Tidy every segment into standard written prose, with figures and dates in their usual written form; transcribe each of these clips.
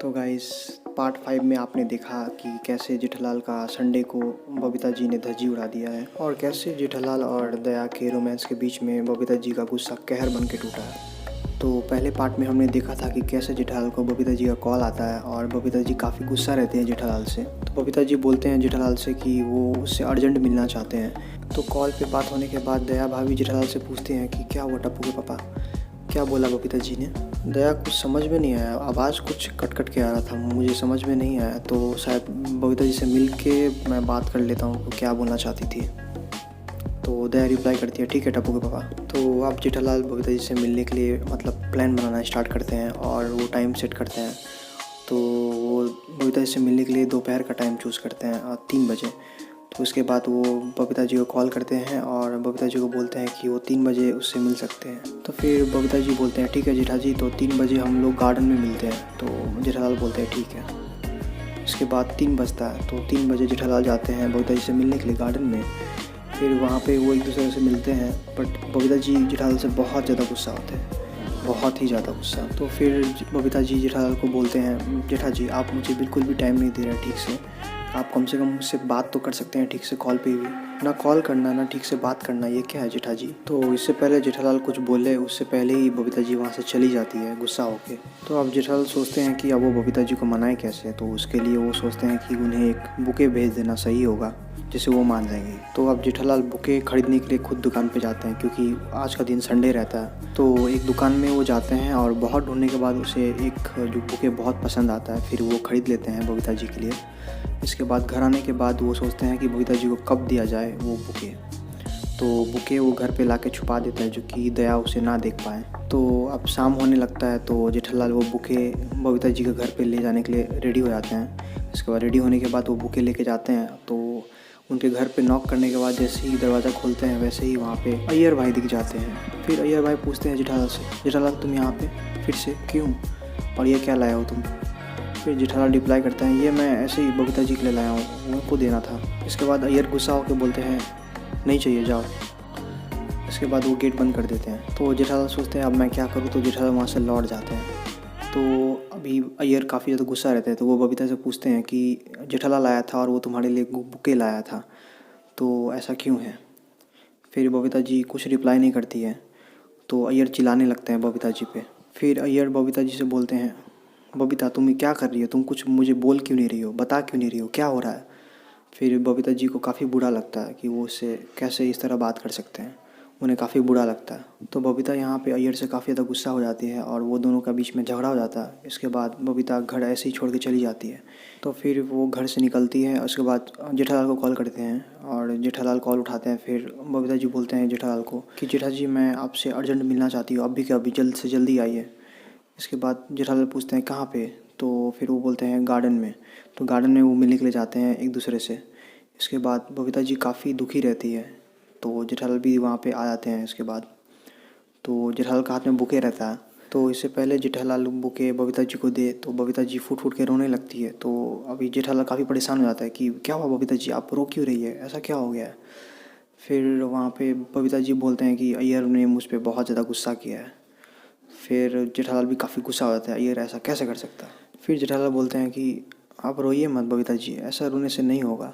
तो guys part 5 में आपने देखा कि कैसे जेठालाल का संडे को बबीता जी ने धज्जी उड़ा दिया है और कैसे जेठालाल और दया के रोमांस के बीच में बबीता जी का गुस्सा कहर बन के टूटा है। तो पहले पार्ट में हमने देखा था कि कैसे जेठालाल को बबीता जी का कॉल आता है और बबीता जी काफ़ी गुस्सा रहते हैं जेठालाल से। तो बबीता जी बोलते हैं जेठालाल से कि वो उससे अर्जेंट मिलना चाहते हैं। तो कॉल पे बात होने के बाद दया भाभी जेठालाल से पूछते हैं कि क्या हुआ टप्पू के पापा, क्या बोला बबीता जी ने। दया कुछ समझ में नहीं आया, आवाज़ कुछ कट कट के आ रहा था, मुझे समझ में नहीं आया। तो शायद बबीता जी से मिल के मैं बात कर लेता हूँ क्या बोलना चाहती थी। तो दया रिप्लाई करती है ठीक है टप्पू के पापा। तो आप जेठालाल बबीता जी से मिलने के लिए मतलब प्लान बनाना स्टार्ट करते हैं और वो टाइम सेट करते हैं। तो वो बबीता जी से मिलने के लिए दोपहर का टाइम चूज़ करते हैं 3 बजे। तो उसके बाद वो बबीता जी को कॉल करते हैं और बबीता जी को बोलते हैं कि वो 3 बजे उससे मिल सकते हैं। तो फिर बबीता जी बोलते हैं ठीक है जेठा जी, तो 3 बजे हम लोग गार्डन में मिलते हैं। तो जेठालाल बोलते हैं ठीक है। इसके बाद 3 बजता है तो 3 बजे जेठालाल जाते हैं बबीता जी से मिलने के लिए गार्डन में। फिर वहाँ पे वो एक दूसरे से मिलते हैं बट बबीता जी जेठालाल से बहुत ज़्यादा गुस्सा होते हैं, बहुत ही ज़्यादा गुस्सा। तो फिर बबीता जी जेठालाल को बोलते हैं जेठा जी आप मुझे बिल्कुल भी टाइम नहीं दे रहे ठीक से, आप कम से कम मुझसे बात तो कर सकते हैं ठीक से कॉल पे भी, ना कॉल करना ना ठीक से बात करना, ये क्या है जेठा जी। तो इससे पहले जेठालाल कुछ बोले उससे पहले ही बबीता जी वहाँ से चली जाती है गुस्सा होके। तो अब जेठालाल सोचते हैं कि अब वो बबीता जी को मनाए कैसे। तो उसके लिए वो सोचते हैं कि उन्हें एक बुके भेज देना सही होगा जिससे वो मान जाएंगे। तो अब जेठालाल बुके खरीदने के लिए खुद दुकान पे जाते हैं क्योंकि आज का दिन संडे रहता है। तो एक दुकान में वो जाते हैं और बहुत ढूंढने के बाद उसे एक जो बुके बहुत पसंद आता है, फिर वो ख़रीद लेते हैं बबीता जी के लिए। इसके बाद घर आने के बाद वो सोचते हैं कि बबीता जी को कब दिया जाए वो बुके। तो बुके वो घर पे लाके छुपा देता है जो कि दया उसे ना देख पाए। तो अब शाम होने लगता है तो जेठालाल वो बुके बबीता जी के घर पे ले जाने के लिए रेडी हो जाते हैं। इसके बाद रेडी होने के बाद वो बुके लेके जाते हैं। तो उनके घर पे नॉक करने के बाद जैसे ही दरवाज़ा खोलते हैं वैसे ही वहाँ पे अय्यर भाई दिख जाते हैं। फिर अय्यर भाई पूछते हैं जेठालाल से जेठालाल तुम यहाँ पे फिर से क्यों, और ये क्या लाया हो तुम। फिर जेठालाल रिप्लाई करते हैं ये मैं ऐसे ही बबीता जी के लिए लाया हूँ, उनको देना था। इसके बाद अय्यर गुस्सा होकर बोलते हैं नहीं चाहिए जाओ। इसके बाद वो गेट बंद कर देते हैं। तो जेठालाल सोचते हैं अब मैं क्या करूँ, तो जेठालाल वहाँ से लौट जाते हैं। तो अभी अय्यर काफ़ी ज़्यादा गुस्सा रहते हैं तो वो बबीता से पूछते हैं कि जेठालाल आया था और वो तुम्हारे लिए बुके लाया था, तो ऐसा क्यों है। फिर बबीता जी कुछ रिप्लाई नहीं करती है। तो अय्यर चिल्लाने लगते हैं बबीता जी पे। फिर अय्यर बबीता जी से बोलते हैं बबीता तुम क्या कर रही हो, तुम कुछ मुझे बोल क्यों नहीं रही हो, बता क्यों नहीं रही हो, क्या हो रहा है। फिर बबीता जी को काफ़ी बुरा लगता है कि वो उससे कैसे इस तरह बात कर सकते हैं, उन्हें काफ़ी बुरा लगता है। तो बबीता यहाँ पे अय्यर से काफ़ी ज़्यादा गुस्सा हो जाती है और वो दोनों का बीच में झगड़ा हो जाता है। इसके बाद बबीता घर ऐसे ही छोड़ के चली जाती है। तो फिर वो घर से निकलती है। उसके बाद जेठालाल को कॉल करते हैं और जेठालाल कॉल उठाते हैं। फिर बबीता जी बोलते हैं जेठालाल को कि जेठा जी मैं आपसे अर्जेंट मिलना चाहती हूँ, अभी के अभी जल्द से जल्दी आइए। इसके बाद जेठालाल पूछते हैं कहाँ पे, तो फिर वो बोलते हैं गार्डन में। तो गार्डन में वो मिलने के लिए जाते हैं एक दूसरे से। इसके बाद बबीता जी काफ़ी दुखी रहती है तो जेठालाल भी वहाँ पे आ जाते हैं। इसके बाद तो जेठालाल का हाथ में बुके रहता है। तो इससे पहले जेठालाल बुके बबीता जी को दे तो बबीता जी फूट फूट के रोने लगती है। तो अभी जेठालाल काफ़ी परेशान हो जाता है कि क्या हुआ बबीता जी, आप रो क्यों रही है, ऐसा क्या हो गया है। फिर वहाँ पे बबीता जी बोलते हैं कि अय्यर ने मुझ पर बहुत ज़्यादा गुस्सा किया है। फिर जेठालाल भी काफ़ी गुस्सा हो जाता है, अय्यर ऐसा कैसे कर सकता है। फिर जेठालाल बोलते हैं कि आप रोइए मत बबीता जी, ऐसा रोने से नहीं होगा।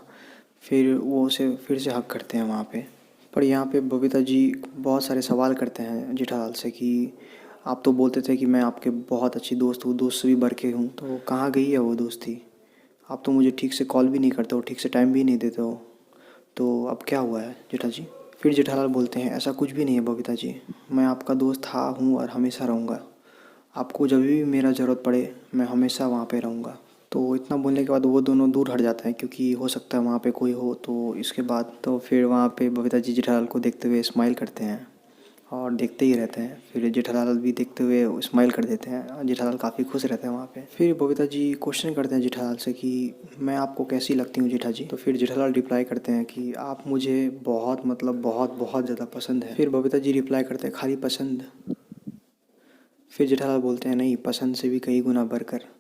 फिर वो उसे फिर से हक करते हैं वहाँ पे। पर यहाँ पे बबीता जी बहुत सारे सवाल करते हैं जेठालाल से कि आप तो बोलते थे कि मैं आपके बहुत अच्छी दोस्त हूँ, दोस्त से भी बढ़ के हूँ, तो कहाँ गई है वो दोस्ती। आप तो मुझे ठीक से कॉल भी नहीं करते हो, ठीक से टाइम भी नहीं देते हो, तो अब क्या हुआ है जेठा जी। फिर जेठालाल बोलते हैं ऐसा कुछ भी नहीं है बबीता जी, मैं आपका दोस्त था हूँ और हमेशा रहूँगा। आपको जब भी मेरा ज़रूरत पड़े मैं हमेशा वहाँ पे रहूँगा। तो इतना बोलने के बाद वो दोनों दूर हट जाते हैं क्योंकि हो सकता है वहाँ पे कोई हो। तो इसके बाद तो फिर वहाँ पे बबीता जी जेठालाल को देखते हुए स्माइल करते हैं और देखते ही रहते हैं। फिर जेठालाल भी देखते हुए स्माइल कर देते हैं। जेठालाल काफ़ी खुश रहते हैं वहाँ पे। फिर बबीता जी क्वेश्चन करते हैं जेठालाल से कि मैं आपको कैसी लगती हूँ जेठा जी। तो फिर जेठालाल रिप्लाई करते हैं कि आप मुझे बहुत मतलब बहुत बहुत ज़्यादा पसंद है। फिर बबीता जी रिप्लाई करते हैं खाली पसंद। फिर जेठालाल बोलते हैं नहीं, पसंद से भी कई गुना बढ़कर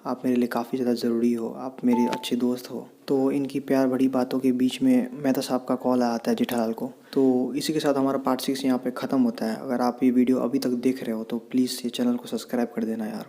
आप मेरे लिए काफ़ी ज़्यादा ज़रूरी हो, आप मेरे अच्छे दोस्त हो। तो इनकी प्यार भरी बातों के बीच में मेहता साहब का कॉल आता है जेठालाल को। तो इसी के साथ हमारा पार्ट 6 यहाँ पे ख़त्म होता है। अगर आप ये वीडियो अभी तक देख रहे हो तो प्लीज़ ये चैनल को सब्सक्राइब कर देना यार।